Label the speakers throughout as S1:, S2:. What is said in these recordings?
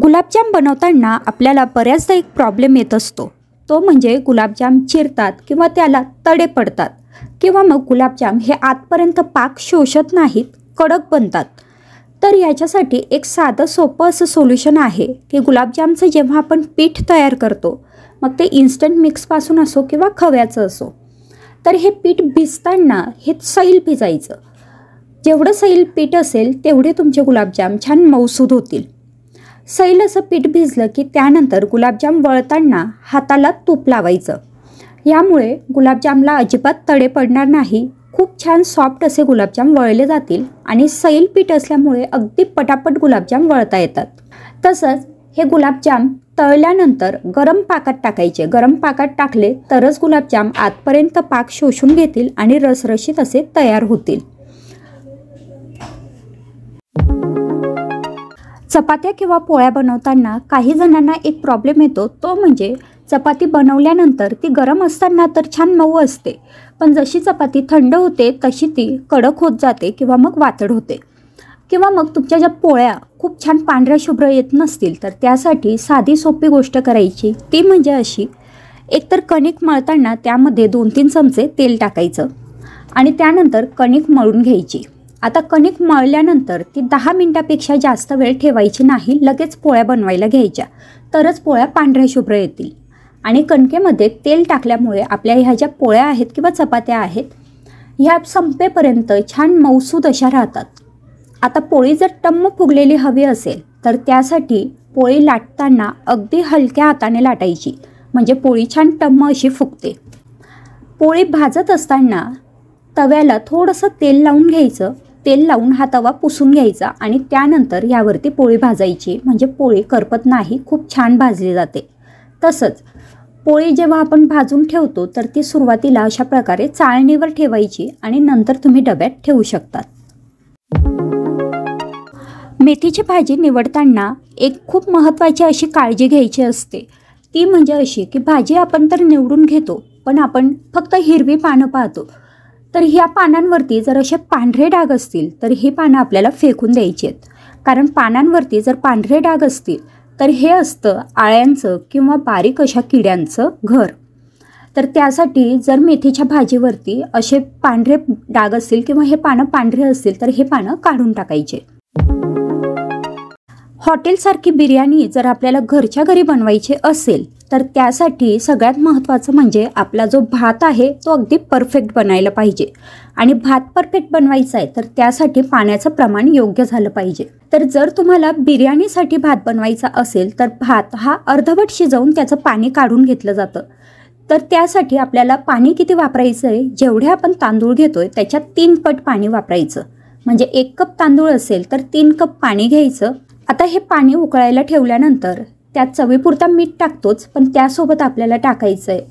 S1: गुलाबजाम बनवताना आपल्याला बऱ्याचदा एक प्रॉब्लेम येत असतो, तो म्हणजे गुलाबजाम चिरतात किंवा त्याला तडे पडतात किंवा मग गुलाबजाम हे आतपर्यंत पाक शोषत नाहीत, कडक बनतात। तर याच्यासाठी एक साधं सोपं असं सोल्युशन आहे की गुलाबजामचं जेव्हा आपण पीठ तयार करतो, मग ते इन्स्टंट मिक्सपासून असो किंवा खव्याचं असो, तर हे पीठ भिजताना हे सैल भिजायचं। जेवढं सैल पीठ असेल तेवढे तुमचे गुलाबजाम छान मऊसूद होतील। सैल असं पीठ भिजलं की त्यानंतर गुलाबजाम वळताना हाताला तूप लावायचं। यामुळे गुलाबजामला अजिबात तडे पडणार नाही, खूप छान सॉफ्ट असे गुलाबजाम वळले जातील आणि सैल पीठ असल्यामुळे अगदी पटापट गुलाबजाम वळता येतात। तसंच हे गुलाबजाम तळल्यानंतर गरम पाकात टाकायचे। गरम पाकात टाकले तरच गुलाबजाम आतपर्यंत पाक शोषून घेतील आणि रसरशीत असे तयार होतील। चपात्या किंवा पोळ्या बनवताना काही जणांना एक प्रॉब्लेम येतो, तो म्हणजे चपाती बनवल्यानंतर ती गरम असताना तर छान मऊ असते, पण जशी चपाती थंड होते तशी ती कडक होत जाते किंवा मग वातड होते। किंवा मग तुमच्या ज्या पोळ्या खूप छान पांढऱ्या शुभ्र येत नसतील तर त्यासाठी साधी सोपी गोष्ट करायची, ती म्हणजे अशी, एकतर कणिक मळताना त्यामध्ये 2-3 चमचे तेल टाकायचं आणि त्यानंतर कणिक मळून घ्यायची। आता कणिक मळल्यानंतर ती 10 मिनिटापेक्षा जास्त वेळ ठेवायची नाही, लगेच पोळ्या बनवायला घ्यायच्या, तरच पोळ्या पांढऱ्या शुभ्र येतील। आणि कणकेमध्ये तेल टाकल्यामुळे आपल्या ह्या ज्या पोळ्या आहेत किंवा चपात्या आहेत ह्या संपेपर्यंत छान मऊसूद अशा राहतात। आता पोळी जर टम्म फुगलेली हवी असेल तर त्यासाठी पोळी लाटताना अगदी हलक्या हाताने लाटायची, म्हणजे पोळी छान टम्म अशी फुगते। पोळी भाजत असताना तव्याला थोडंसं तेल लावून घ्यायचं, तेल लावून हा तवा पुसून घ्यायचा आणि त्यानंतर यावरती पोळी भाजायची, म्हणजे पोळी करपत नाही, खूप छान भाजली जाते। तसंच पोळी जेव्हा आपण भाजून ठेवतो तर ती सुरुवातीला अशा प्रकारे चाळणीवर ठेवायची आणि नंतर तुम्ही डब्यात ठेवू शकतात। मेथीची भाजी निवडताना एक खूप महत्त्वाची अशी काळजी घ्यायची असते, ती म्हणजे अशी की भाजी आपण तर निवडून घेतो, पण आपण फक्त हिरवी पानं पाहतो, तर ह्या पानांवरती जर असे पांढरे डाग असतील तर ही पानं आपल्याला फेकून द्यायची आहेत। कारण पानांवरती जर पांढरे डाग असतील तर हे असतं आळ्यांचं किंवा बारीक अशा किड्यांचं घर। तर त्यासाठी जर मेथीच्या भाजीवरती असे पांढरे डाग असतील किंवा हे पानं पांढरे असतील तर हे पानं काढून टाकायचे। हॉटेलसारखी बिर्याणी जर आपल्याला घरच्या घरी बनवायची असेल तर त्यासाठी सगळ्यात महत्त्वाचं म्हणजे आपला जो भात आहे तो अगदी परफेक्ट बनायला पाहिजे। आणि भात परफेक्ट बनवायचा आहे तर त्यासाठी पाण्याचं प्रमाण योग्य झालं पाहिजे। तर जर तुम्हाला बिर्याणीसाठी भात बनवायचा असेल तर भात हा अर्धवट शिजवून त्याचं पाणी काढून घेतलं जातं। तर त्यासाठी आपल्याला पाणी किती वापरायचं आहे, जेवढे आपण तांदूळ घेतोय त्याच्यात 3 पट पाणी वापरायचं। म्हणजे 1 कप तांदूळ असेल तर 3 कप पाणी घ्यायचं। आता हे पाणी उकळायला ठेवल्यानंतर त्यात चवीपुरता मीठ टाकतोच, पण त्यासोबत आपल्याला टाकायचं आहे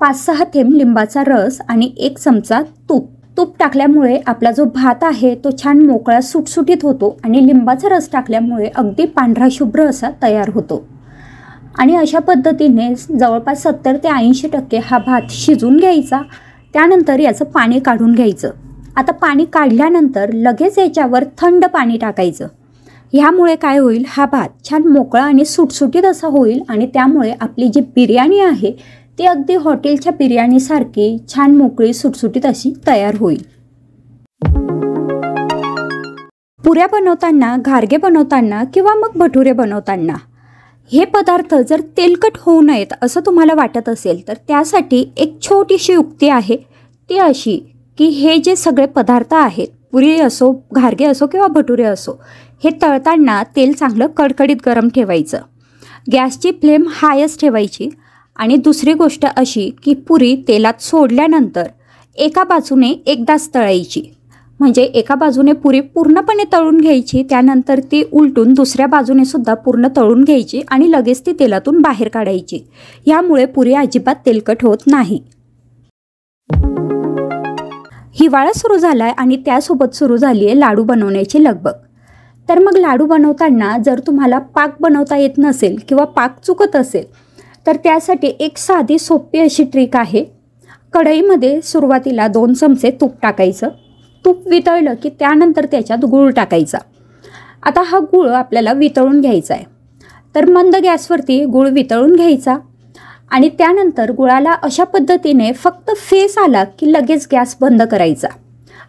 S1: 5-6 थेंब लिंबाचा रस आणि 1 चमचा तूप। तूप टाकल्यामुळे आपला जो भात आहे तो छान मोकळा सुटसुटीत होतो आणि लिंबाचा रस टाकल्यामुळे अगदी पांढरा शुभ्र असा तयार होतो। आणि अशा पद्धतीने जवळपास 70 ते 80% हा भात शिजून घ्यायचा। त्यानंतर याचं पाणी काढून घ्यायचं। आता पाणी काढल्यानंतर लगेच याच्यावर थंड पाणी टाकायचं। ह्यामुळे काय होईल, हा भात छान मोकळा आणि सुटसुटीत असा होईल आणि त्यामुळे आपली जी बिर्याणी आहे ती अगदी हॉटेलच्या बिर्याणीसारखी छान मोकळी सुटसुटीत अशी तयार होईल। पुऱ्या बनवताना, घारगे बनवताना किंवा मग भटुरे बनवताना हे पदार्थ जर तेलकट होऊ नयेत असं तुम्हाला वाटत असेल तर त्यासाठी एक छोटीशी युक्ती आहे, ती अशी की हे जे सगळे पदार्थ आहेत, पुरी असो, घारगे असो किंवा भटुरे असो, हे तळताना तेल चांगलं कडकडीत गरम ठेवायचं। गॅसची फ्लेम हायच ठेवायची। आणि दुसरी गोष्ट अशी की पुरी तेलात सोडल्यानंतर एका बाजूने एकदाच तळायची, म्हणजे एका बाजूने पुरी पूर्णपणे तळून घ्यायची, त्यानंतर ती उलटून दुसऱ्या बाजूने सुद्धा पूर्ण तळून घ्यायची आणि लगेच ती तेलातून बाहेर काढायची। यामुळे पुरी अजिबात तेलकट होत नाही। हिवाळा सुरू झालाय आणि त्यासोबत सुरू झाली आहे लाडू बनवण्याची लगबग। तर मग लाडू बनवताना जर तुम्हाला पाक बनवता येत नसेल किंवा पाक चुकत असेल तर त्यासाठी एक साधी सोपी अशी ट्रिक आहे। कढईमध्ये सुरुवातीला 2 चमचे तूप टाकायचं। तूप वितळलं की त्यानंतर त्याच्यात गूळ टाकायचा। आता हा गूळ आपल्याला वितळून घ्यायचा आहे। तर मंद गॅसवरती गूळ वितळून घ्यायचा आणि त्यानंतर गुळाला अशा पद्धतीने फक्त फेस आला की लगेच गॅस बंद करायचा.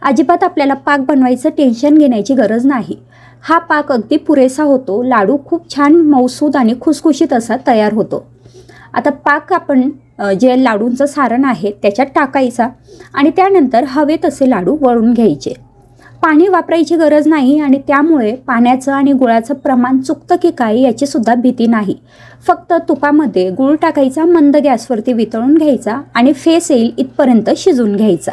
S1: अजिबात आपल्याला पाक बनवायचं टेन्शन घेण्याची गरज नाही. हा पाक अगदी पुरेसा होतो. लाडू खूप छान मऊसूद आणि खुसखुशीत असा तयार होतो. आता पाक आपण जे लाडूंचं सारण आहे त्याच्यात टाकायचा आणि त्यानंतर हवे तसे लाडू वळून घ्यायचे. पाणी वापरायची गरज नाही आणि त्यामुळे पाण्याचं आणि गुळाचं प्रमाण चुकतं की काय याची सुद्धा भीती नाही. फक्त तुपामध्ये गूळ टाकायचा, मंद गॅसवरती वितळून घ्यायचा आणि फेस येईल इथपर्यंत शिजून घ्यायचा.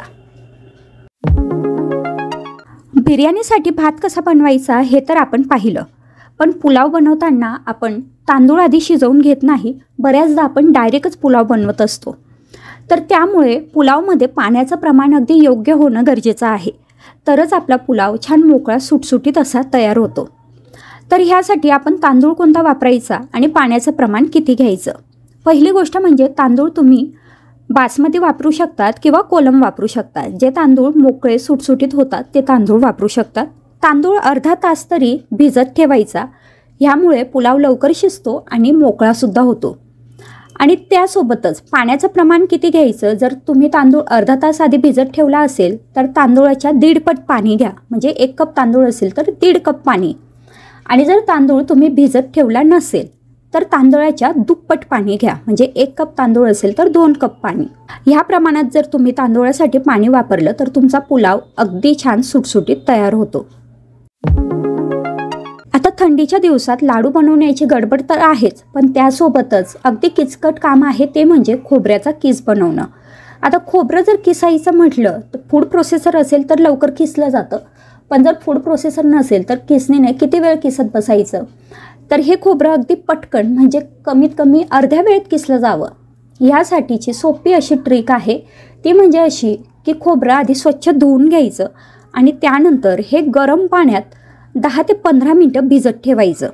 S1: बिर्याणीसाठी भात कसा बनवायचा हे तर आपण पाहिलं, पण पुलाव बनवताना आपण तांदूळ आधी शिजवून घेत नाही. बऱ्याचदा आपण डायरेक्टच पुलाव बनवत असतो. तर त्यामुळे पुलावमध्ये पाण्याचं प्रमाण अगदी योग्य होणं गरजेचं आहे. तरच आपला पुलाव छान मोकळा सुटसुटीत असा तयार होतो. तर ह्यासाठी आपण तांदूळ कोणता वापरायचा आणि पाण्याचं प्रमाण किती घ्यायचं. पहिली गोष्ट म्हणजे तांदूळ तुम्ही बासमती वापरू शकतात किंवा कोलम वापरू शकतात. जे तांदूळ मोकळे सुटसुटीत होतात ते तांदूळ वापरू शकतात. तांदूळ अर्धा तास तरी भिजत ठेवायचा. ह्यामुळे पुलाव लवकर शिजतो आणि मोकळासुद्धा होतो. आणि त्यासोबतच पाण्याचं प्रमाण किती घ्यायचं, जर तुम्ही तांदूळ अर्धा तास आधी भिजत ठेवला असेल तर तांदूळाच्या 1.5 पट पाणी घ्या. म्हणजे 1 कप तांदूळ असेल तर 1.5 कप पाणी. आणि जर तांदूळ तुम्ही भिजत ठेवला नसेल तर तांदूळाच्या दुप्पट पाणी घ्या. म्हणजे 1 कप तांदूळ असेल तर 2 कप पाणी. ह्या प्रमाणात जर तुम्ही तांदूळासाठी पाणी वापरलं तर तुमचा पुलाव अगदी छान सुटसुटीत तयार होतो. आता थंडीच्या दिवसात लाडू बनवण्याची गडबड तर आहेच, पण त्यासोबतच अगदी किचकट काम आहे ते म्हणजे खोबऱ्याचा किस बनवणं. आता खोबरं जर किसायचं म्हटलं तर फूड प्रोसेसर असेल तर लवकर किसलं जातं, पण जर फूड प्रोसेसर नसेल तर किसणीने किती वेळ किसत बसायचं. तर हे खोबरं अगदी पटकन म्हणजे कमीत कमी अर्ध्या वेळेत किसलं जावं. यासाठीची सोपी अशी ट्रिक आहे. ती म्हणजे अशी की खोबरं आधी स्वच्छ धुवून घ्यायचं आणि त्यानंतर हे गरम पाण्यात 10 ते 15 मिनटं भिजत ठेवायचं.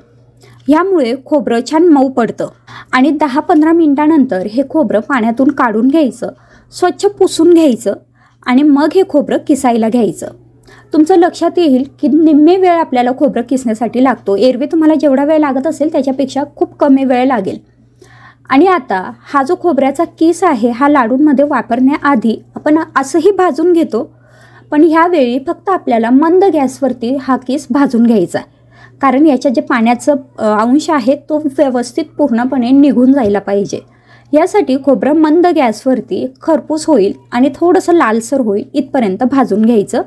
S1: ह्यामुळे खोबरं छान मऊ पडतं. आणि 10-15 मिनटानंतर हे खोबरं पाण्यातून काढून घ्यायचं, स्वच्छ पुसून घ्यायचं आणि मग हे खोबरं किसायला घ्यायचं. तुमचं लक्षात येईल की निम्मे वेळ आपल्याला खोबरं किसण्यासाठी लागतो. एरवी तुम्हाला जेवढा वेळ लागत असेल त्याच्यापेक्षा खूप कमी वेळ लागेल. आणि आता हा जो खोबऱ्याचा किस आहे हा लाडूंमध्ये वापरण्याआधी आपण असंही भाजून घेतो, पण ह्यावेळी फक्त आपल्याला मंद गॅसवरती हा किस भाजून घ्यायचा आहे. कारण याच्यात जे पाण्याचं अंश आहे तो व्यवस्थित पूर्णपणे निघून जायला पाहिजे. यासाठी खोबरं मंद गॅसवरती खरपूस होईल आणि थोडंसं लालसर होईल इथपर्यंत भाजून घ्यायचं.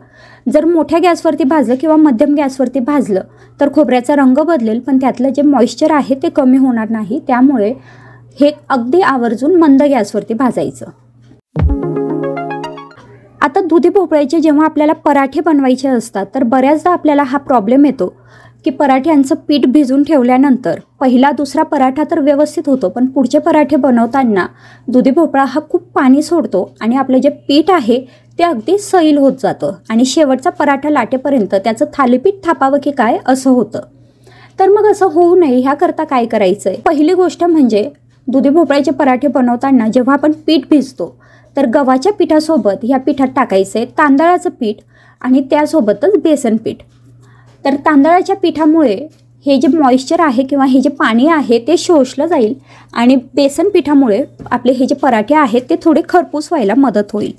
S1: जर मोठ्या गॅसवरती भाजलं किंवा मध्यम गॅसवरती भाजलं तर खोबऱ्याचा रंग बदलेल, पण त्यातलं जे मॉइश्चर आहे ते कमी होणार नाही. त्यामुळे हे अगदी आवर्जून मंद गॅसवरती भाजायचं. आता दुधी भोपळ्याचे जेव्हा आपल्याला पराठे बनवायचे असतात तर बऱ्याचदा आपल्याला हा प्रॉब्लेम येतो की पराठ्यांचं पीठ भिजून ठेवल्यानंतर पहिला दुसरा पराठा तर व्यवस्थित होतो, पण पुढचे पराठे बनवताना दुधी भोपळा हा खूप पाणी सोडतो आणि आपलं जे पीठ आहे ते अगदी सैल होत जातं आणि शेवटचा पराठा लाटेपर्यंत त्याचं थालीपीठ थापावं की काय असं होतं. तर मग असं होऊ नये ह्याकरता काय करायचं आहे. पहिली गोष्ट म्हणजे दुधी भोपळ्याचे पराठे बनवताना जेव्हा आपण पीठ भिजतो तर गव्हाच्या पिठासोबत ह्या पिठात टाकायचं आहे तांदळाचं पीठ आणि त्यासोबतच बेसन पीठ. तर तांदळाच्या पिठामुळे हे जे मॉइश्चर आहे किंवा हे जे पाणी आहे ते शोषलं जाईल आणि बेसन पिठामुळे आपले हे जे पराठे आहेत ते थोडे खरपूस व्हायला मदत होईल.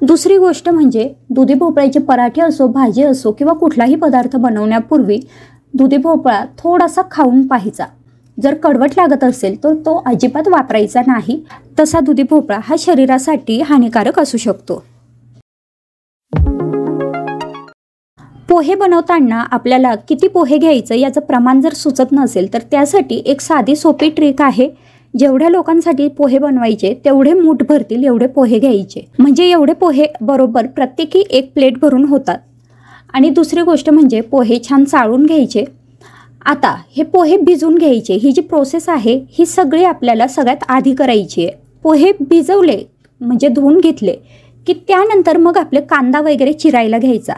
S1: दुसरी गोष्ट म्हणजे दुधी भोपळ्याचे पराठे असो, भाजी असो किंवा कुठलाही पदार्थ बनवण्यापूर्वी दुधी भोपळा थोडासा खाऊन पाहायचा. जर कडवट लागत असेल तर तो अजिबात वापरायचा नाही. तसा दुधी भोपळा हा शरीरासाठी हानिकारक असू शकतो. पोहे बनवताना आपल्याला किती पोहे घ्यायचं याचं प्रमाण जर सुचत नसेल तर त्यासाठी एक साधी सोपी ट्रिक आहे. जेवढ्या लोकांसाठी पोहे बनवायचे तेवढे मूठ भरतील एवढे पोहे घ्यायचे. म्हणजे एवढे पोहे बरोबर प्रत्येकी 1 प्लेट भरून होतात. आणि दुसरी गोष्ट म्हणजे पोहे छान चाळून घ्यायचे. आता हे पोहे भिजवून घ्यायचे. ही जी प्रोसेस आहे ही सगळी आपल्याला सगळ्यात आधी करायची आहे. पोहे भिजवले म्हणजे धुवून घेतले की त्यानंतर मग आपले कांदा वगैरे चिरायला घ्यायचा.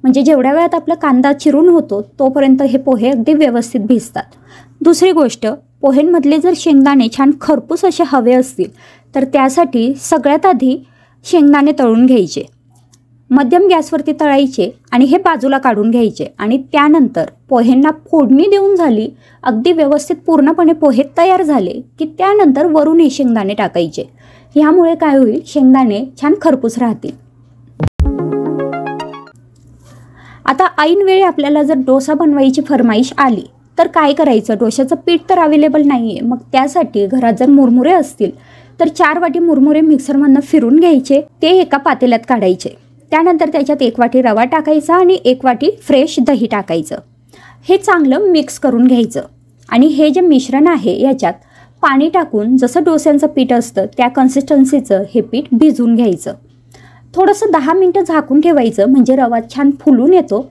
S1: म्हणजे जेवढ्या वेळात आपला कांदा चिरून होतो तोपर्यंत हे पोहे अगदी व्यवस्थित भिजतात. दुसरी गोष्ट, पोहेंमधले जर शेंगदाणे छान खरपूस असे हवे असतील तर त्यासाठी सगळ्यात आधी शेंगदाणे तळून घ्यायचे. मध्यम गॅसवरती तळायचे आणि हे बाजूला काढून घ्यायचे आणि त्यानंतर पोहेंना फोडणी देऊन झाली, अगदी व्यवस्थित पूर्णपणे पोहे तयार झाले की त्यानंतर वरून हे शेंगदाणे टाकायचे. ह्यामुळे काय होईल, शेंगदाणे छान खरपूस राहतील. आता ऐन वेळी आपल्याला जर डोसा बनवायची फरमाईश आली तर काय करायचं, डोशाचं पीठ तर अवेलेबल नाही आहे. मग त्यासाठी घरात जर मुरमुरे असतील तर 4 वाटी मुरमुरे मिक्सरमधनं फिरून घ्यायचे, ते एका पातेल्यात काढायचे. त्यानंतर त्याच्यात 1 वाटी रवा टाकायचा आणि 1 वाटी फ्रेश दही टाकायचं. हे चांगलं मिक्स करून घ्यायचं आणि हे जे मिश्रण आहे याच्यात पाणी टाकून जसं डोस्यांचं पीठ असतं त्या कन्सिस्टन्सीचं हे पीठ भिजवून घ्यायचं. थोडंसं 10 मिनटं झाकून ठेवायचं, म्हणजे रवा छान फुलून येतो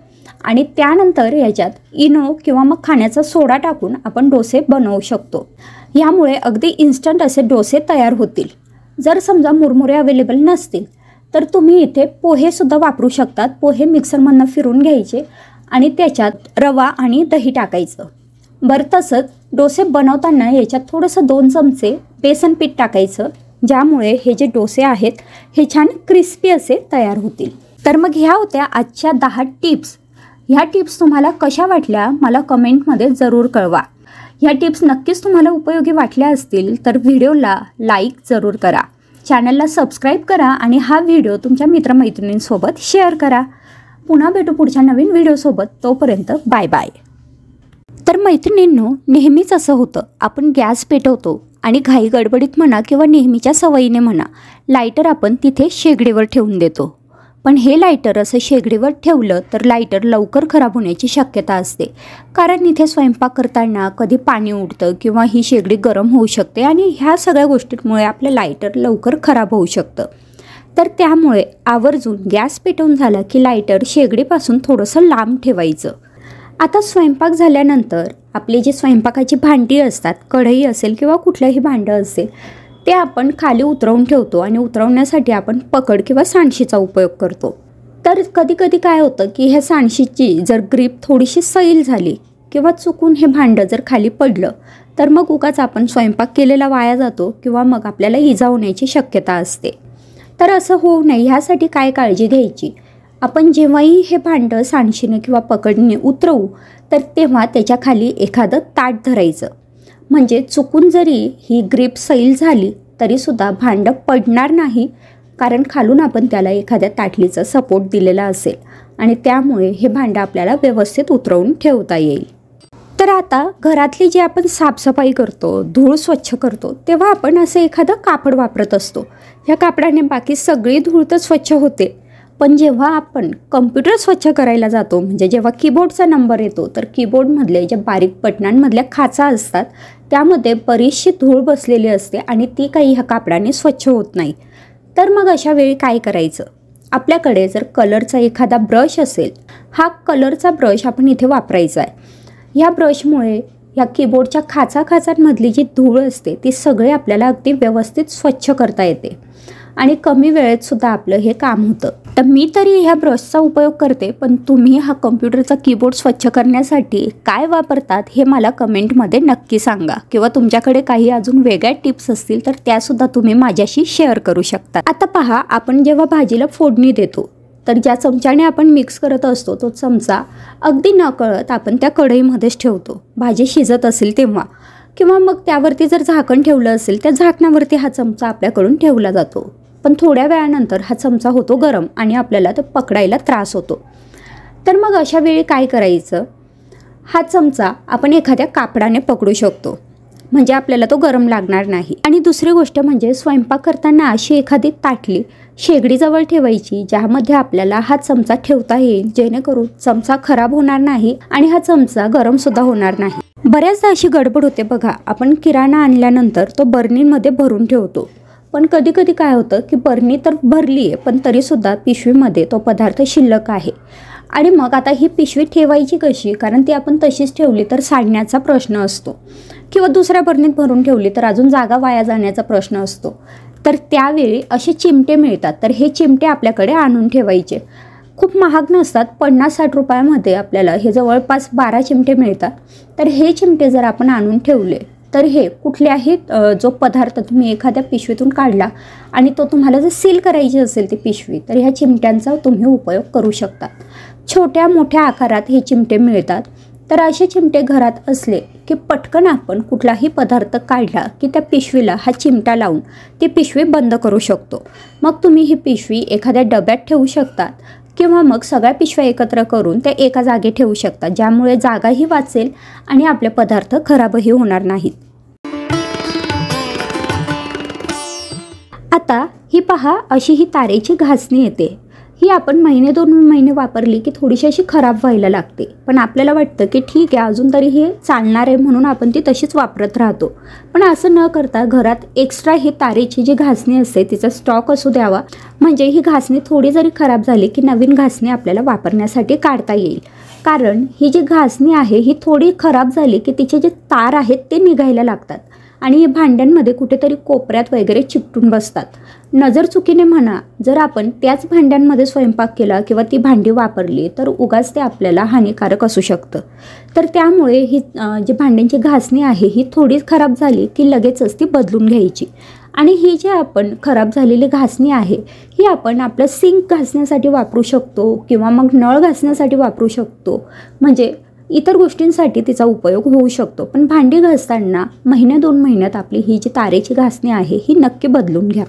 S1: आणि त्यानंतर याच्यात इनो किंवा मग खाण्याचा सोडा टाकून आपण डोसे बनवू शकतो. यामुळे अगदी इन्स्टंट असे डोसे तयार होतील. जर समजा मुरमुरे अवेलेबल नसतील तर तुम्ही इथे पोहेसुद्धा वापरू शकतात. पोहे मिक्सरमधनं फिरून घ्यायचे आणि त्याच्यात रवा आणि दही टाकायचं. बरं, तसंच डोसे बनवताना याच्यात थोडंसं 2 चमचे बेसन पीठ टाकायचं, ज्यामुळे हे जे डोसे आहेत हे छान क्रिस्पी असे तयार होतील. तर मग ह्या होत्या आजच्या 10 टिप्स. ह्या टिप्स तुम्हाला कशा वाटल्या मला कमेंटमध्ये जरूर कळवा. ह्या टिप्स नक्कीच तुम्हाला उपयोगी वाटल्या असतील तर व्हिडिओला लाईक जरूर करा, चॅनलला सबस्क्राईब करा आणि हा व्हिडिओ तुमच्या मित्रमैत्रिणींसोबत शेअर करा. पुन्हा भेटू पुढच्या नवीन व्हिडिओसोबत. तोपर्यंत बाय बाय. तर मैत्रिणींनो, नेहमीच असं होतं, आपण गॅस पेटवतो आणि घाई गडबडीत म्हणा किंवा नेहमीच्या सवयीने म्हणा लायटर आपण तिथे शेगडीवर ठेवून देतो. पण हे लायटर असं शेगडीवर ठेवलं तर लायटर लवकर खराब होण्याची शक्यता असते, कारण इथे स्वयंपाक करताना कधी पाणी उडतं किंवा ही शेगडी गरम होऊ शकते आणि ह्या सगळ्या गोष्टींमुळे आपलं लायटर लवकर खराब होऊ शकतं. तर त्यामुळे आवर्जून गॅस पेटवून झाला की लायटर शेगडीपासून थोडंसं लांब ठेवायचं. आता स्वयंपाक झाल्यानंतर आपली जी स्वयंपाकाची भांडी असतात, कढई असेल किंवा कुठलंही भांडं असेल, ते आपण खाली उतरवून ठेवतो आणि उतरवण्यासाठी आपण पकड किंवा सांडशीचा उपयोग करतो. तर कधी कधी काय होतं की ह्या सांडशीची जर ग्रीप थोडीशी सैल झाली किंवा चुकून हे भांडं जर खाली पडलं तर मग उगाच आपण स्वयंपाक केलेला वाया जातो किंवा मग आपल्याला इजा होण्याची शक्यता असते. तर असं होऊ नये ह्यासाठी काय काळजी घ्यायची, आपण जेव्हाही हे भांडं सांडशीने किंवा पकडने उतरवू तर तेव्हा त्याच्या खाली एखादं ताट धरायचं, म्हणजे चुकून जरी ही ग्रीप सैल झाली तरीसुद्धा भांडं पडणार नाही, कारण खालून आपण त्याला एखाद्या ताटलीचा सपोर्ट दिलेला असेल आणि त्यामुळे हे भांडं आपल्याला व्यवस्थित उतरवून ठेवता येईल. तर आता घरातली जी आपण साफसफाई करतो, धूळ स्वच्छ करतो, तेव्हा आपण असं एखादं कापड वापरत असतो. ह्या कापडाने बाकी सगळी धूळ तर स्वच्छ होते, पण जेव्हा आपण कम्प्युटर स्वच्छ करायला जातो, म्हणजे जेव्हा कीबोर्डचा नंबर येतो तर कीबोर्डमधले ज्या बारीक बटनांमधल्या खाचा असतात त्यामध्ये बरीचशी धूळ बसलेली असते आणि ती काही ह्या कापडाने स्वच्छ होत नाही. तर मग अशा वेळी काय करायचं, आपल्याकडे जर कलरचा एखादा ब्रश असेल, कलरचा ब्रश आपण इथे वापरायचा आहे. ह्या ब्रशमुळे ह्या कीबोर्डच्या खाचांमधली जी धूळ असते ती सगळे आपल्याला अगदी व्यवस्थित स्वच्छ करता येते आणि कमी वेळेत सुद्धा आपलं हे काम होतं. तर मी तरी ह्या ब्रशचा उपयोग करते, पण तुम्ही हा कम्प्युटरचा कीबोर्ड स्वच्छ करण्यासाठी काय वापरतात हे मला कमेंटमध्ये नक्की सांगा, किंवा तुमच्याकडे काही अजून वेगळ्या टिप्स असतील तर त्यासुद्धा तुम्ही माझ्याशी शेअर करू शकता. आता पहा, आपण जेव्हा भाजीला फोडणी देतो तर ज्या चमच्याने आपण मिक्स करत असतो तो चमचा अगदी नकळत आपण त्या कढईमध्येच ठेवतो भाजी शिजत असेल तेव्हा, किंवा मग त्यावरती जर झाकण ठेवलं असेल त्या झाकणावरती हा चमचा आपल्याकडून ठेवला जातो. पण थोड्या वेळानंतर हा चमचा होतो गरम आणि आपल्याला तो पकडायला त्रास होतो. तर मग अशा वेळी काय करायचं, हा चमचा आपण एखाद्या कापडाने पकडू शकतो, म्हणजे आपल्याला तो गरम लागणार नाही. आणि दुसरी गोष्ट म्हणजे स्वयंपाक करताना अशी एखादी ताटली शेगडीजवळ ठेवायची ज्यामध्ये आपल्याला हा चमचा ठेवता येईल, जेणेकरून चमचा खराब होणार नाही आणि हा चमचा गरमसुद्धा होणार नाही. बऱ्याचदा अशी गडबड होते बघा, आपण किराणा आणल्यानंतर तो बर्नीमध्ये भरून ठेवतो, पण कधी कधी काय होतं की बर्नी तर भरली आहे पण तरीसुद्धा पिशवीमध्ये तो पदार्थ शिल्लक आहे. आणि मग आता ही पिशवी ठेवायची कशी, कारण ती आपण तशीच ठेवली तर सांडण्याचा प्रश्न असतो, किंवा दुसऱ्या बर्नीत भरून ठेवली तर अजून जागा वाया जाण्याचा प्रश्न असतो. तर त्यावेळी असे चिमटे मिळतात, तर हे चिमटे आपल्याकडे आणून ठेवायचे. खूप महाग नसतात, 50-60 रुपयामध्ये आपल्याला हे जवळपास 12 चिमटे मिळतात. तर हे चिमटे जर आपण आणून ठेवले तर हे कुठल्याही जो पदार्थ तुम्ही एखाद्या पिशवीतून काढला आणि तो तुम्हाला जर सील करायची असेल ती पिशवी, तर ह्या चिमट्यांचा तुम्ही उपयोग करू शकता. छोट्या मोठ्या आकारात हे चिमटे मिळतात. तर असे चिमटे घरात असले की पटकन आपण कुठलाही पदार्थ काढला की त्या पिशवीला हा चिमटा लावून ती पिशवी बंद करू शकतो. मग तुम्ही ही पिशवी एखाद्या डब्यात ठेवू शकतात किंवा मग सगळ्या पिशव्या एकत्र करून त्या एका जागी ठेवू शकता, ज्यामुळे जागाही वाचेल आणि आपले पदार्थ खराबही होणार नाहीत. आता ही पहा, अशी ही तारेची घासणी येते. ही आपण महिने 2 महिने वापरली की थोडीशी अशी खराब व्हायला लागते, पण आपल्याला वाटतं की ठीक आहे अजून तरी हे चालणार आहे म्हणून आपण ती तशीच वापरत राहतो. पण असं न करता घरात एक्स्ट्रा ही तारेची जी घासणी असते तिचा स्टॉक असू द्यावा, म्हणजे ही घासणी थोडी जरी खराब झाली की नवीन घासणी आपल्याला वापरण्यासाठी काढता येईल. कारण ही जी घासणी आहे ही थोडी खराब झाली की तिचे जे तार आहेत ते निघायला लागतात आणि हे भांड्यांमध्ये कुठेतरी कोपऱ्यात वगैरे चिकटून बसतात. नजर चुकीने म्हणा, जर आपण त्याच भांड्यांमध्ये स्वयंपाक केला किंवा ती भांडी वापरली तर उगाच ते आपल्याला हानिकारक असू शकतं. तर त्यामुळे ही जी भांड्यांची घासणी आहे ही थोडी खराब झाली की लगेचच ती बदलून घ्यायची. आणि ही जी आपण खराब झालेली घासणी आहे ही आपण आपलं सिंक घासण्यासाठी वापरू शकतो किंवा मग नळ घासण्यासाठी वापरू शकतो, म्हणजे इतर गोष्टींसाठी तिचा उपयोग होऊ शकतो. पण भांडी घासताना महिने 2 महिन्यात आपली ही जी तारेची घासणी आहे ही नक्की बदलून घ्या.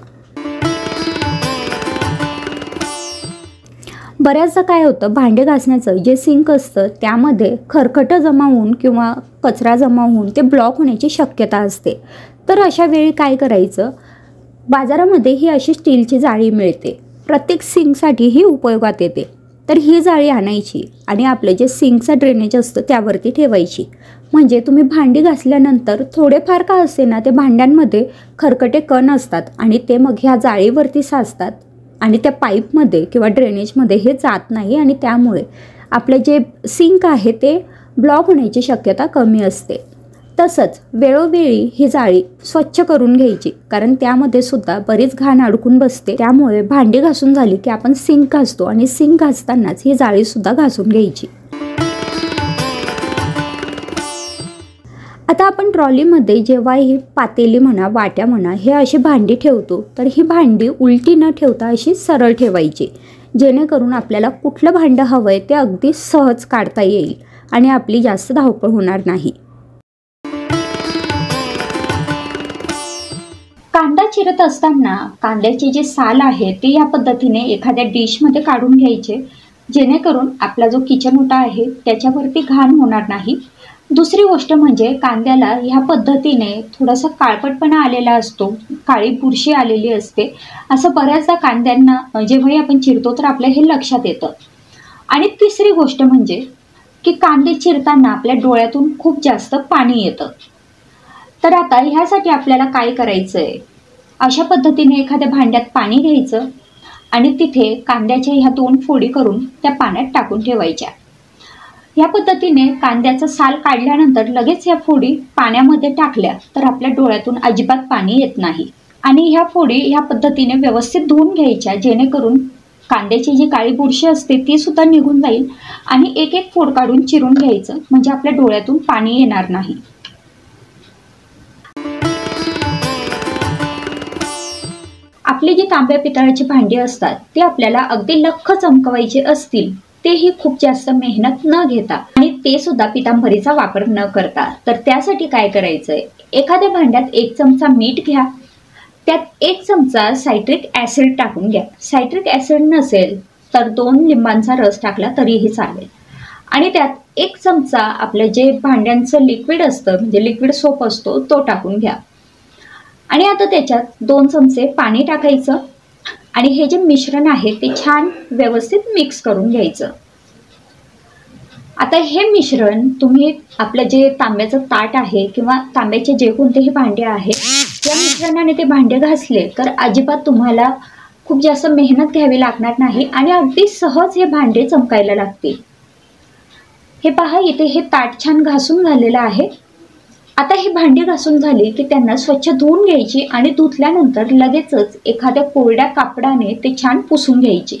S1: बऱ्याचदा काय होतं, भांडे घासण्याचं जे सिंक असतं त्यामध्ये खरकटं जमा होऊन किंवा कचरा जमा होऊन ते ब्लॉक होण्याची शक्यता असते. तर अशा वेळी काय करायचं, बाजारामध्ये ही अशी स्टीलची जाळी मिळते, प्रत्येक सिंकसाठी ही उपयोगात येते. तर ही जाळी आणायची आणि आपलं जे सिंकचं ड्रेनेज असतं त्यावरती ठेवायची, म्हणजे तुम्ही भांडी घासल्यानंतर थोडेफार का असे ना ते भांड्यांमध्ये खरकटे कण असतात आणि ते मग ह्या जाळीवरती साचतात आणि त्या पाईपमध्ये किंवा ड्रेनेजमध्ये हे जात नाही आणि त्यामुळे आपलं जे सिंक आहे ते ब्लॉक होण्याची शक्यता कमी असते. तसंच वेळोवेळी ही जाळी स्वच्छ करून घ्यायची, कारण त्यामध्ये सुद्धा बरीच घाण अडकून बसते. त्यामुळे भांडी घासून झाली की आपण सिंक घासतो आणि सिंक घासतानाच ही जाळीसुद्धा घासून घ्यायची. आता आपण ट्रॉलीमध्ये जेव्हा ही पातेली म्हणा, वाट्या म्हणा, हे अशी भांडी ठेवतो तर ही भांडी उलटी न ठेवता अशी सरळ ठेवायची, जेणेकरून आपल्याला कुठलं भांडं हवं आहे ते अगदी सहज काढता येईल आणि आपली जास्त धावपळ होणार नाही. कांदा चिरत असताना कांद्याचे जे साल आहे ते या पद्धतीने एखाद्या डिशमध्ये काढून घ्यायचे, जेणेकरून आपला जो किचन ओटा आहे त्याच्यावरती घाण होणार नाही. दुसरी गोष्ट म्हणजे कांद्याला ह्या पद्धतीने थोडासा काळपटपणा आलेला असतो, काळी बुरशी आलेली असते. असं बऱ्याचदा कांद्यांना जेव्हाही आपण चिरतो तर आपल्या हे लक्षात येतं. आणि तिसरी गोष्ट म्हणजे की कांदे चिरताना आपल्या डोळ्यातून खूप जास्त पाणी येतं. तर आता ह्यासाठी आपल्याला काय करायचं आहे, अशा पद्धतीने एखाद्या भांड्यात पाणी घ्यायचं आणि तिथे कांद्याच्या ह्या 2 फोडी करून त्या पाण्यात टाकून ठेवायच्या. या पद्धतीने कांद्याचा साल काढल्यानंतर लगेच ह्या फोडी पाण्यामध्ये टाकल्या तर आपल्या डोळ्यातून अजिबात पाणी येत नाही. आणि ह्या फोडी ह्या पद्धतीने व्यवस्थित धुवून घ्यायच्या, जेणेकरून कांद्याची जी काळी बुरशी असते ती सुद्धा निघून जाईल आणि एक एक फोड काढून चिरून घ्यायचं, म्हणजे आपल्या डोळ्यातून पाणी येणार नाही. आपली जी तांब्या पितळाची भांडी असतात ते आपल्याला अगदी लख्ख चमकवायचे असतील, तेही खूप जास्त मेहनत न घेता आणि ते सुद्धा पितांबरीचा वापर न करता, तर त्यासाठी काय करायचंय, एखाद्या भांड्यात 1 चमचा मीठ घ्या, त्यात 1 चमचा सायट्रिक ॲसिड टाकून घ्या. सायट्रिक ॲसिड नसेल तर 2 लिंबांचा रस टाकला तरीही चालेल. आणि त्यात 1 चमचा आपलं जे भांड्यांचं लिक्विड असतं, म्हणजे लिक्विड सोप असतो, तो टाकून घ्या. आणि आता त्याच्यात 2 चमचे पाणी टाकायचं आणि हे जे मिश्रण आहे ते छान व्यवस्थित मिक्स करून घ्यायचं. आता हे मिश्रण तुम्ही आपलं जे तांब्याचं ताट आहे किंवा तांब्याचे जे कोणतेही भांडे आहेत या मिश्रणाने ते भांडे घासले तर अजिबात तुम्हाला खूप जास्त मेहनत घ्यावी लागणार नाही आणि अगदी सहज हे भांडे चमकायला लागतील. हे पहा, इथे हे ताट छान घासून झालेलं आहे. आता ही भांडी घासून झाली की त्यांना स्वच्छ धुवून घ्यायची आणि धुतल्यानंतर लगेचच एखाद्या कोरड्या कापडाने ते छान पुसून घ्यायचे.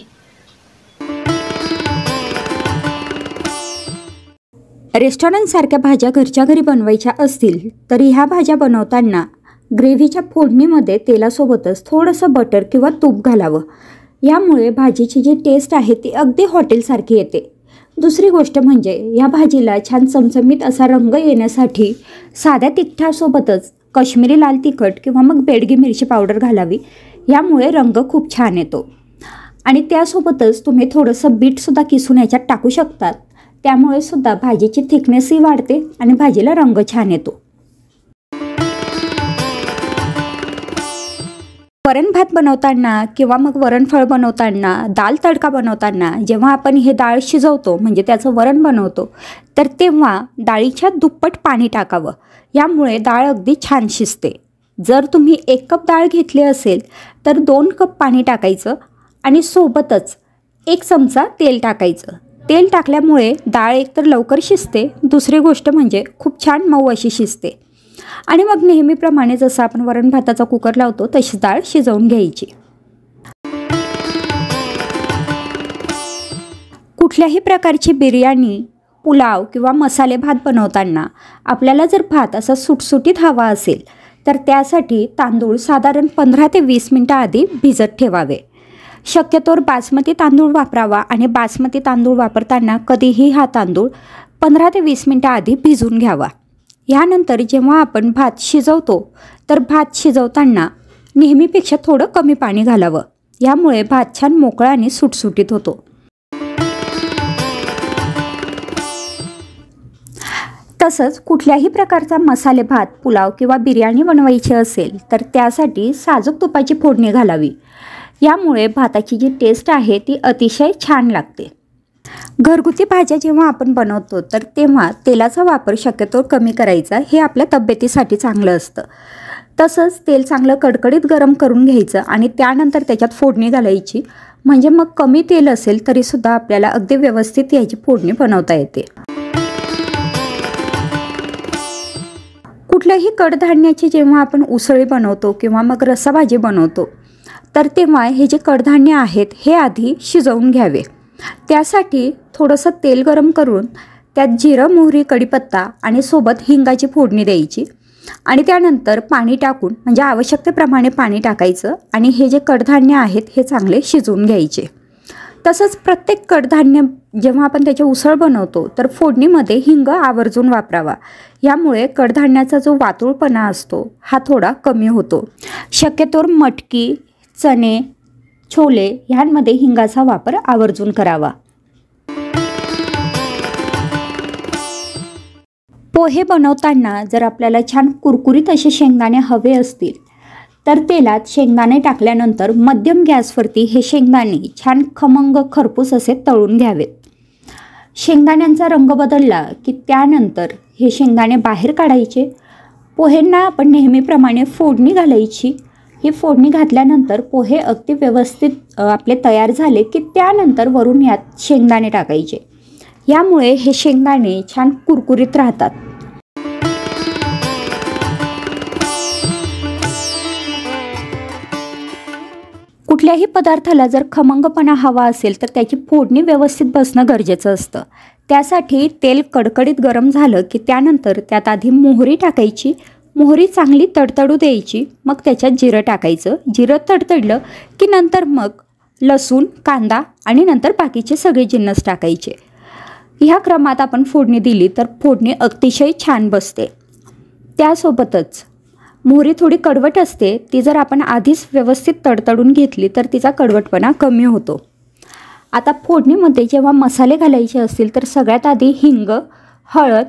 S1: रेस्टॉरंटसारख्या भाज्या घरच्या घरी बनवायच्या असतील तर ह्या भाज्या बनवताना ग्रेव्हीच्या फोडणीमध्ये तेलासोबतच थोडंसं बटर किंवा तूप घालावं. यामुळे भाजीची जी टेस्ट आहे ती अगदी हॉटेलसारखी येते. दुसरी गोष्ट म्हणजे या भाजीला छान चमचमीत असा रंग येण्यासाठी साध्या तिखटासोबतच काश्मीरी लाल तिखट किंवा मग बेडगी मिरची पावडर घालावी. यामुळे रंग खूप छान येतो. आणि त्यासोबतच तुम्ही थोडंसं बीटसुद्धा किसून याच्यात टाकू शकतात. त्यामुळे सुद्धा भाजीची थिकनेसही वाढते आणि भाजीला रंग छान येतो. वरण भात बनवताना किंवा मग वरणफळ बनवताना, दाल तडका बनवताना जेव्हा आपण हे डाळ शिजवतो म्हणजे त्याचं वरण बनवतो तर तेव्हा डाळीच्या दुप्पट पाणी टाकावं. यामुळे डाळ अगदी छान शिजते. जर तुम्ही 1 कप डाळ घेतली असेल तर 2 कप पाणी टाकायचं आणि सोबतच 1 चमचा तेल टाकायचं. तेल टाकल्यामुळे डाळ एकतर लवकर शिजते, दुसरी गोष्ट म्हणजे खूप छान मऊ अशी शिजते. आणि मग नेहमीप्रमाणे जसं आपण वरण भाताचा कुकर लावतो तशी डाळ शिजवून घ्यायची. कुठल्याही प्रकारची बिर्याणी, पुलाव किंवा मसाले भात बनवताना आपल्याला जर भात असा सुटसुटीत हवा असेल तर त्यासाठी तांदूळ साधारण 15 ते 20 मिनटं आधी भिजत ठेवावे. शक्यतोवर बासमती तांदूळ वापरावा आणि बासमती तांदूळ वापरताना कधीही हा तांदूळ 15 ते 20 मिनटं आधी भिजून घ्यावा. यानंतर जेव्हा आपण भात शिजवतो तर भात शिजवताना नेहमीपेक्षा थोडं कमी पाणी घालावं. यामुळे भात छान मोकळा आणि सुटसुटीत होतो. तसंच कुठल्याही प्रकारचा मसाले भात, पुलाव किंवा बिर्याणी बनवायची असेल तर त्यासाठी साजूक तुपाची फोडणी घालावी. यामुळे भाताची जी टेस्ट आहे ती अतिशय छान लागते. घरगुती भाज्या जेव्हा आपण बनवतो तर तेव्हा तेलाचा वापर शक्यतो कमी करायचा. हे आपल्या तब्येतीसाठी चांगलं असतं. तसंच तेल चांगलं कडकडीत गरम करून घ्यायचं आणि त्यानंतर त्याच्यात फोडणी घालायची. म्हणजे मग कमी तेल असेल तरीसुद्धा आपल्याला अगदी व्यवस्थित याची फोडणी बनवता येते. कुठल्याही कडधान्याची जेव्हा आपण उसळी बनवतो किंवा मग रस्साभाजी बनवतो तर तेव्हा हे जे कडधान्य आहेत हे आधी शिजवून घ्यावे. त्यासाठी थोडंसं तेल गरम करून त्यात जिरं, मोहरी, कढीपत्ता आणि सोबत हिंगाची फोडणी द्यायची आणि त्यानंतर पाणी टाकून म्हणजे आवश्यकतेप्रमाणे पाणी टाकायचं आणि हे जे कडधान्य आहेत हे चांगले शिजवून घ्यायचे. तसंच प्रत्येक कडधान्य जेव्हा आपण त्याची उसळ बनवतो तर फोडणीमध्ये हिंग आवर्जून वापरावा. यामुळे कडधान्याचा जो वातुळपणा असतो हा थोडा कमी होतो. शक्यतोवर मटकी, चणे, छोले ह्यांमध्ये हिंगाचा वापर आवर्जून करावा. पोहे बनवताना जर आपल्याला छान कुरकुरीत असे शेंगदाणे हवे असतील तर तेलात शेंगदाणे टाकल्यानंतर मध्यम गॅसवरती हे शेंगदाणे छान खमंग खरपूस असे तळून घ्यावेत. शेंगदाण्यांचा रंग बदलला की त्यानंतर हे शेंगदाणे बाहेर काढायचे. पोहेंना आपण नेहमीप्रमाणे फोडणी घालायची. ही फोडणी घातल्यानंतर पोहे अगदी व्यवस्थित आपले तयार झाले की त्यानंतर वरून यात शेंगदाणे टाकायचे. यामुळे हे शेंगदाणे छान कुरकुरीत राहतात. कुठल्याही पदार्थाला जर खमंगपणा हवा असेल तर त्याची फोडणी व्यवस्थित बसणं गरजेचं असतं. त्यासाठी तेल कडकडीत गरम झालं की त्यानंतर त्यात आधी मोहरी टाकायची. मोहरी चांगली तडतडू द्यायची. मग त्याच्यात जिरं टाकायचं. जिरं तडतडलं की नंतर मग लसूण, कांदा आणि नंतर बाकीचे सगळे जिन्नस टाकायचे. ह्या क्रमात आपण फोडणी दिली तर फोडणी अतिशय छान बसते. त्यासोबतच मोहरी थोडी कडवट असते. ती जर आपण आधीच व्यवस्थित तडतडून घेतली तर तिचा कडवटपणा कमी होतो. आता फोडणीमध्ये जेव्हा मसाले घालायचे असतील तर सगळ्यात आधी हिंग, हळद,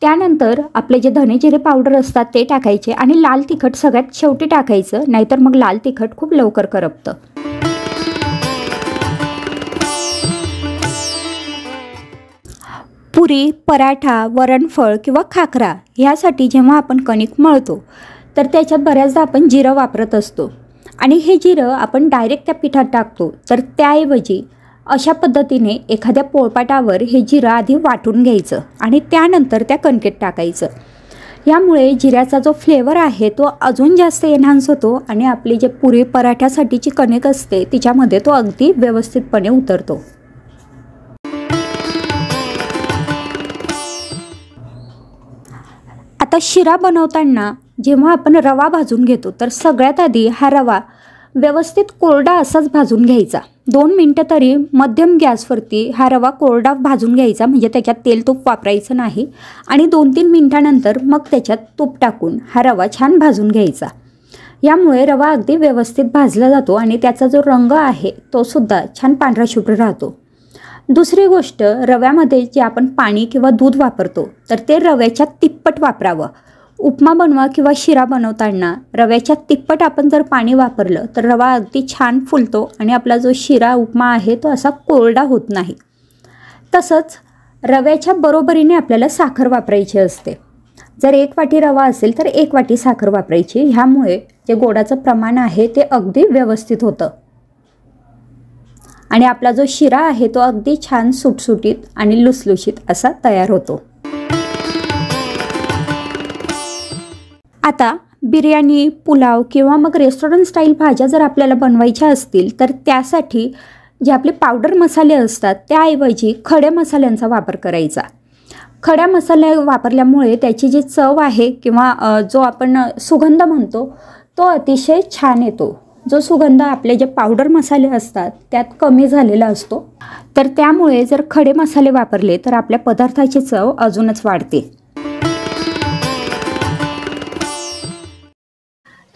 S1: त्यानंतर आपले जे धने जिरे पावडर असतात ते टाकायचे आणि लाल तिखट सगळ्यात शेवटी टाकायचं. नाहीतर मग लाल तिखट खूप लवकर करपतं. पुरी, पराठा, वरणफळ किंवा खाकरा ह्यासाठी जेव्हा आपण कणिक मळतो तर त्याच्यात बऱ्याचदा आपण जिरं वापरत असतो आणि हे जिरं आपण डायरेक्ट त्या पिठात टाकतो. तर त्याऐवजी अशा पद्धतीने एखाद्या पोळपाटावर हे जिरं आधी वाटून घ्यायचं आणि त्यानंतर त्या कणकेत टाकायचं. यामुळे जिऱ्याचा जो फ्लेवर आहे तो अजून जास्त एन्हान्स होतो आणि आपली जे पुरी पराठ्यासाठीची कणिक असते तिच्यामध्ये तो अगदी व्यवस्थितपणे उतरतो. आता शिरा बनवताना जेव्हा आपण रवा भाजून घेतो तर सगळ्यात आधी हा रवा व्यवस्थित कोरडा असाच भाजून घ्यायचा। 2 मिनटं तरी मध्यम गॅसवरती हा रवा कोरडा भाजून घ्यायचा, म्हणजे त्याच्यात तेल तूप वापरायचं नाही। आणि 2-3 मिनटानंतर मग त्याच्यात तूप टाकून हा रवा छान भाजून घ्यायचा। यामुळे रवा अगदी व्यवस्थित भाजला जातो आणि त्याचा जो रंग आहे तो सुद्धा छान पांढरा शुभ्र राहतो। दुसरी गोष्ट, रव्यामध्ये जे आपण पाणी किंवा दूध वापरतो तर ते रव्याच्या तिप्पट वापरावं। उपमा बनवा किंवा शिरा बनवताना रव्याच्या तिप्पट आपण जर पाणी वापरलं तर रवा अगदी छान फुलतो आणि आपला जो शिरा उपमा आहे तो असा कोरडा होत नाही। तसंच रव्याच्या बरोबरीने आपल्याला साखर वापरायची असते। जर 1 वाटी रवा असेल तर 1 वाटी साखर वापरायची। ह्यामुळे जे गोडाचं प्रमाण आहे ते अगदी व्यवस्थित होतं आणि आपला जो शिरा आहे तो अगदी छान सुटसुटीत आणि लुसलुशीत असा तयार होतो। आता बिर्याणी, पुलाव किंवा मग रेस्टॉरंट स्टाईल भाज्या जर आपल्याला बनवायच्या असतील तर त्यासाठी जे आपले पावडर मसाले असतात त्याऐवजी खड्या मसाल्यांचा वापर करायचा। खड्या मसाले वापरल्यामुळे त्याची जी चव आहे किंवा जो आपण सुगंध म्हणतो तो अतिशय छान येतो। जो सुगंध आपले जे पावडर मसाले असतात त्यात कमी झालेला असतो, तर त्यामुळे जर खडे मसाले वापरले तर आपल्या पदार्थाची चव अजूनच वाढते।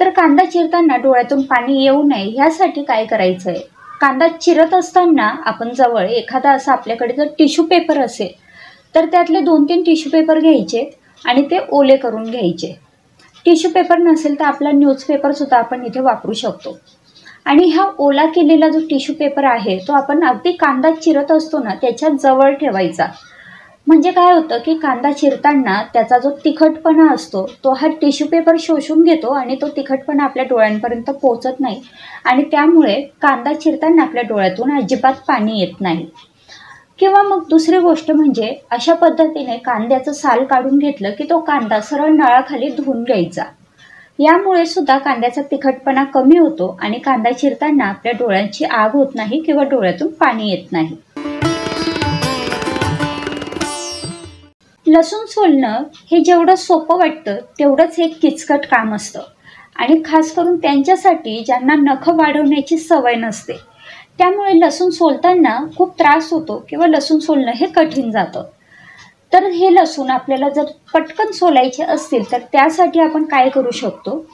S1: तर कांदा चिरताना डोळ्यातून पाणी येऊ नये यासाठी काय करायचं आहे, कांदा चिरत असताना आपण जवळ एखादा असा आपल्याकडे जर टिश्यू पेपर असेल तर त्यातले 2-3 टिश्यू पेपर घ्यायचे आणि ते ओले करून घ्यायचे। टिश्यू पेपर नसेल तर आपला न्यूजपेपरसुद्धा आपण इथे वापरू शकतो। आणि हा ओला केलेला जो टिश्यू पेपर आहे तो आपण अगदी कांदा चिरत असतो ना त्याच्या जवळ ठेवायचा। म्हणजे काय होतं की कांदा चिरताना त्याचा जो तिखटपणा असतो तो हा टिश्यू पेपर शोषून घेतो आणि तो तिखटपणा आपल्या डोळ्यांपर्यंत पोहोचत नाही आणि त्यामुळे कांदा चिरताना आपल्या डोळ्यातून अजिबात पाणी येत नाही। किंवा मग दुसरी गोष्ट म्हणजे अशा पद्धतीने कांद्याचं साल काढून घेतलं की तो कांदा सरळ नळाखाली धुवून घ्यायचा। यामुळे सुद्धा कांद्याचा तिखटपणा कमी होतो आणि कांदा चिरताना आपल्या डोळ्यांची आग होत नाही किंवा डोळ्यातून पाणी येत नाही। लसूण सोलणं हे जेवढं सोपं वाटतं तेवढंच एक किचकट काम असतं आणि खास करून त्यांच्यासाठी ज्यांना नख वाढवण्याची सवय नसते त्यामुळे लसूण सोलताना खूप त्रास होतो किंवा लसूण सोलणं हे कठीण जातं। तर हे लसूण आपल्याला जर पटकन सोलायचे असतील तर त्यासाठी आपण काय करू शकतो,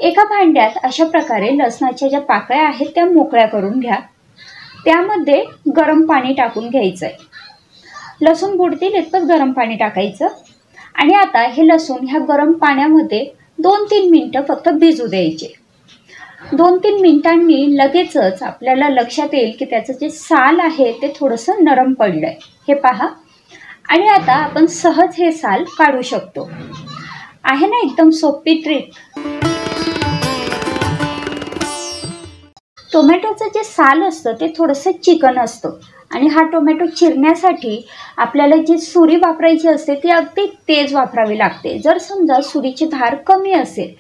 S1: एका भांड्यात अशा प्रकारे लसणाच्या ज्या पाकळ्या आहेत त्या मोकळ्या करून घ्या। त्यामध्ये गरम पाणी टाकून घ्यायचं आहे। लसूण बुडतील इतकंच गरम पाणी टाकायचं आणि आता हे लसूण ह्या गरम पाण्यामध्ये 2-3 मिनटं फक्त भिजू द्यायचे। 2-3 मिनिटांनी लगेचच आपल्याला लक्षात येईल की त्याचं जे साल आहे ते थोडंसं नरम पडलंय, हे पहा। आणि आता आपण सहज हे साल काढू शकतो। आहे ना एकदम सोपी ट्रिक। टोमॅटोचं जे साल असतं ते थोडंसं चिकन असतं आणि हा टोमॅटो चिरण्यासाठी आपल्याला जी सुरी वापरायची असते ती अगदी तेज वापरावी लागते। जर समजा सुरीची धार कमी असेल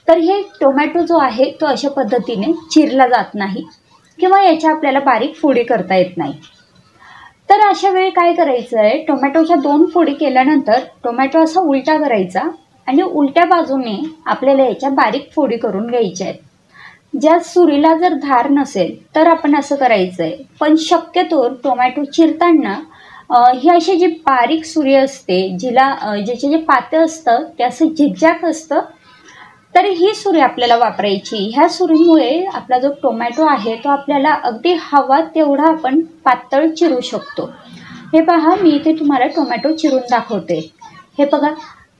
S1: तर हे टोमॅटो जो आहे तो अशा पद्धतीने चिरला जात नाही किंवा याच्या आपल्याला बारीक फोडी करता येत नाही। तर अशा वेळी काय करायचं आहे, टोमॅटोच्या 2 फोडी केल्यानंतर टोमॅटो असा उलटा करायचा आणि उलट्या बाजूने आपल्याला याच्या बारीक फोडी करून घ्यायच्या आहेत। ज्या सुरीला जर धार नसेल तर आपण असं करायचं आहे, पण शक्यतो टोमॅटो चिरताना ही अशी जी बारीक सुरी असते ज्याचे जे पाते असतं ते असं झिकझॅक असतं, तर ही सुरी आपल्याला वापरायची। ह्या सुरीमुळे आपला जो टोमॅटो आहे तो आपल्याला अगदी हवा तेवढा आपण पातळ चिरू शकतो। हे पहा, मी इथे तुम्हाला टोमॅटो चिरून दाखवते। हे बघा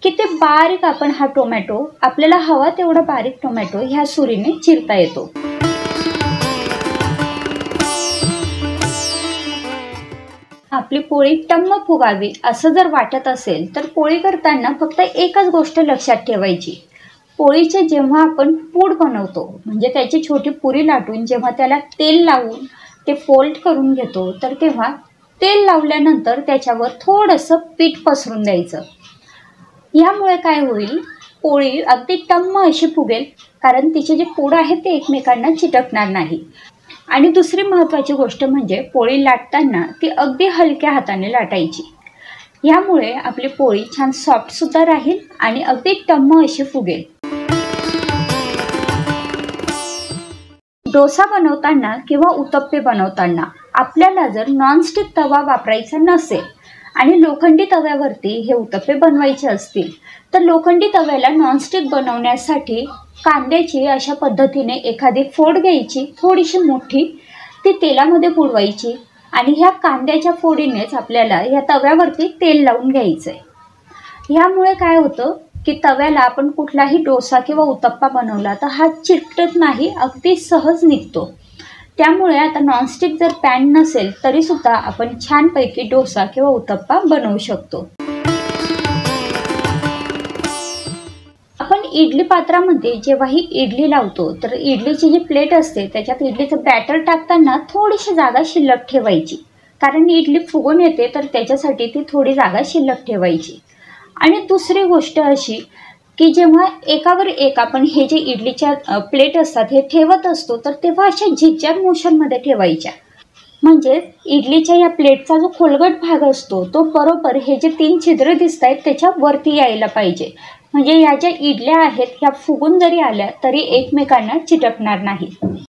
S1: किती बारीक आपण हा टोमॅटो, आपल्याला हवा तेवढा बारीक टोमॅटो ह्या सुरीने चिरता येतो। आपली पोळी टम्म फुगावी असं जर वाटत असेल तर पोळी करताना फक्त एकच गोष्ट लक्षात ठेवायची, पोळीचे जेव्हा आपण पूड बनवतो म्हणजे त्याची छोटी पुरी लाटून जेव्हा त्याला तेल लावून ते फोल्ड करून घेतो तर तेव्हा तेल लावल्यानंतर त्याच्यावर थोडंसं पीठ पसरून द्यायचं। यामुळे काय होईल, पोळी अगदी टम्म अशी फुगेल कारण तिचे जे पूड आहे ते एकमेकांना चिटकणार नाही। आणि दुसरी महत्त्वाची गोष्ट म्हणजे पोळी लाटताना ती अगदी हलक्या हाताने लाटायची। यामुळे आपली पोळी छान सॉफ्ट सुद्धा राहील आणि अगदी टम्म अशी फुगेल। डोसा बनवताना किंवा उत्तप्पे बनवताना आपल्याला जर नॉनस्टिक तवा वापरायचा नसेल आणि लोखंडी तव्यावरती हे उत्तप्पे बनवायचे असतील तर लोखंडी तव्याला नॉनस्टिक बनवण्यासाठी कांद्याची अशा पद्धतीने एखादी फोड घ्यायची, थोडीशी मोठी, ती तेलामध्ये बुडवायची आणि ह्या कांद्याच्या फोडीनेच आपल्याला ह्या तव्यावरती तेल लावून घ्यायचं आहे। ह्यामुळे काय होतं की तव्याला आपण कुठलाही डोसा किंवा उत्तप्पा बनवला तर हा चिकटत नाही, अगदी सहज निघतो। त्यामुळे आता नॉनस्टिक जर पॅन नसेल तरी सुद्धा आपण छानपैकी डोसा किंवा उत्तप्पा बनवू शकतो। आपण इडली पात्रामध्ये जेव्हाही इडली लावतो तर इडलीची जी प्लेट असते त्याच्यात इडलीचं बॅटर टाकताना थोडीशी जागा शिल्लक ठेवायची, कारण इडली फुगून येते तर त्याच्यासाठी ती थोडी जागा शिल्लक ठेवायची। आणि दुसरी गोष्ट अशी की जेव्हा एकावर एक आपण हे जे इडलीच्या प्लेट असतात हे ठेवत असतो तर तेव्हा अशा झिगझॅग मोशनमध्ये ठेवायच्या, म्हणजे इडलीच्या या प्लेटचा जो खोलगट भाग असतो तो बरोबर हे जे 3 छिद्र दिसत आहेत त्याच्या वरती यायला पाहिजे, म्हणजे या ज्या इडल्या आहेत ह्या फुगून जरी आल्या तरी एकमेकांना चिटकणार नाही।